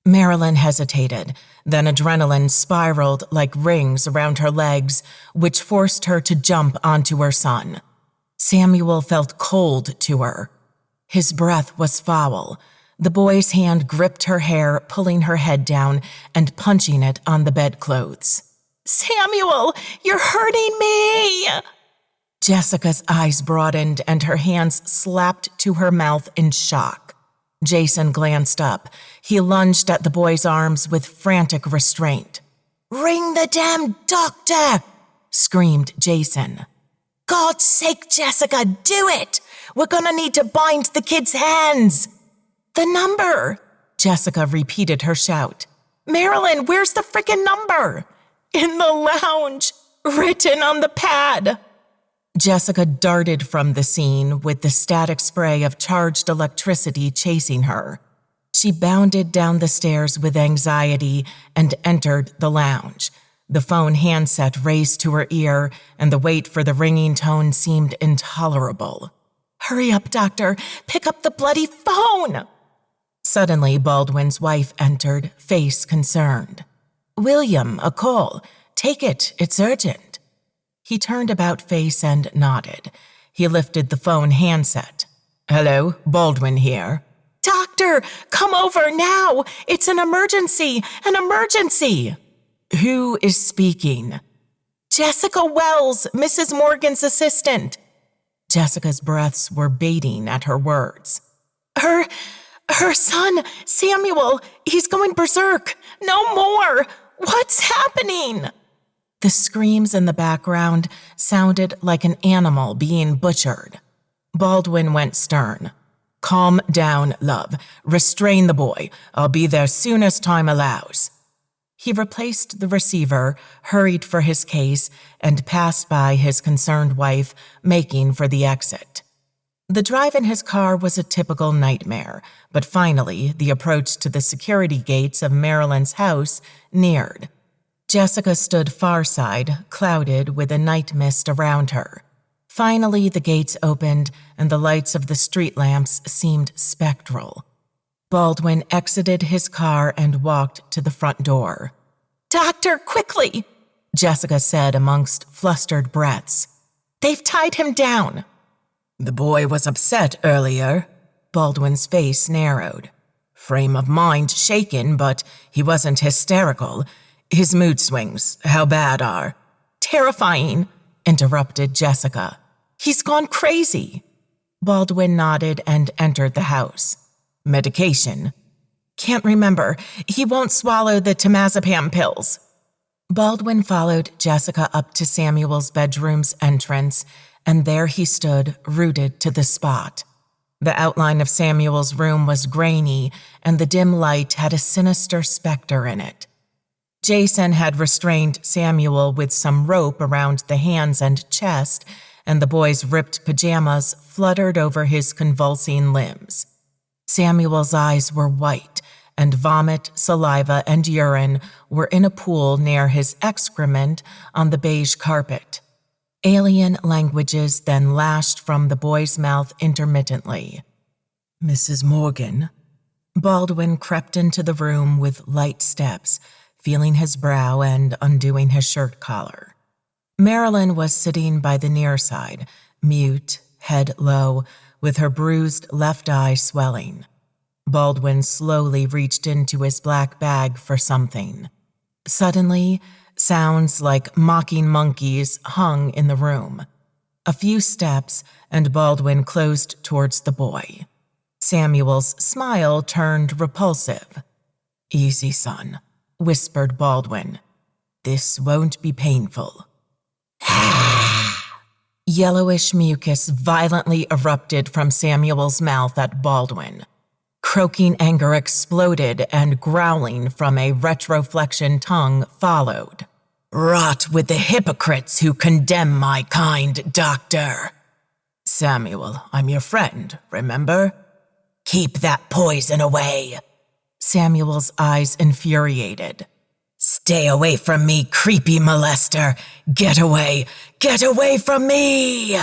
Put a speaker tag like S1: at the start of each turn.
S1: Marilyn hesitated, then adrenaline spiraled like rings around her legs, which forced her to jump onto her son. Samuel felt cold to her. His breath was foul. The boy's hand gripped her hair, pulling her head down and punching it on the bedclothes. "Samuel, you're hurting me!" Jessica's eyes broadened and her hands slapped to her mouth in shock. Jason glanced up. He lunged at the boy's arms with frantic restraint. "Ring the damn doctor!" screamed Jason. "God's sake, Jessica, do it! We're gonna need to bind the kid's hands!" "The number!" Jessica repeated her shout. "Marilyn, where's the frickin' number?" "In the lounge, written on the pad." Jessica darted from the scene with the static spray of charged electricity chasing her. She bounded down the stairs with anxiety and entered the lounge. The phone handset raised to her ear, and the wait for the ringing tone seemed intolerable. "Hurry up, doctor! Pick up the bloody phone!" Suddenly, Baldwin's wife entered, face concerned. "William, a call. Take it, it's urgent." He turned about face and nodded. He lifted the phone handset. "Hello, Baldwin here." "Doctor, come over now! It's an emergency! An emergency!" "Who is speaking?" "Jessica Wells, Mrs. Morgan's assistant." Jessica's breaths were bating at her words. Her son, Samuel, he's going berserk. No more! What's happening?" The screams in the background sounded like an animal being butchered. Baldwin went stern. "Calm down, love. Restrain the boy. I'll be there soon as time allows." He replaced the receiver, hurried for his case, and passed by his concerned wife, making for the exit. The drive in his car was a typical nightmare, but finally, the approach to the security gates of Marilyn's house neared. Jessica stood farside, clouded with a night mist around her. Finally, the gates opened, and the lights of the street lamps seemed spectral. Baldwin exited his car and walked to the front door. "Doctor, quickly!" Jessica said amongst flustered breaths. "They've tied him down." "The boy was upset earlier." Baldwin's face narrowed. "Frame of mind shaken, but he wasn't hysterical. His mood swings, how bad are?" "Terrifying," interrupted Jessica. "He's gone crazy." Baldwin nodded and entered the house. "Medication?" "Can't remember. He won't swallow the temazepam pills." Baldwin followed Jessica up to Samuel's bedroom's entrance, and there he stood, rooted to the spot. The outline of Samuel's room was grainy, and the dim light had a sinister specter in it. Jason had restrained Samuel with some rope around the hands and chest, and the boy's ripped pajamas fluttered over his convulsing limbs. Samuel's eyes were white, and vomit, saliva, and urine were in a pool near his excrement on the beige carpet. Alien languages then lashed from the boy's mouth intermittently. "Mrs. Morgan." Baldwin crept into the room with light steps, feeling his brow and undoing his shirt collar. Marilyn was sitting by the near side, mute, head low, with her bruised left eye swelling. Baldwin slowly reached into his black bag for something. Suddenly, sounds like mocking monkeys hung in the room. A few steps, and Baldwin closed towards the boy. Samuel's smile turned repulsive. "Easy, son," whispered Baldwin. "This won't be painful." Yellowish mucus violently erupted from Samuel's mouth at Baldwin. Croaking anger exploded, and growling from a retroflexion tongue followed. "Rot with the hypocrites who condemn my kind, doctor." "Samuel, I'm your friend, remember?" "Keep that poison away." Samuel's eyes infuriated. "Stay away from me, creepy molester! Get away from me!"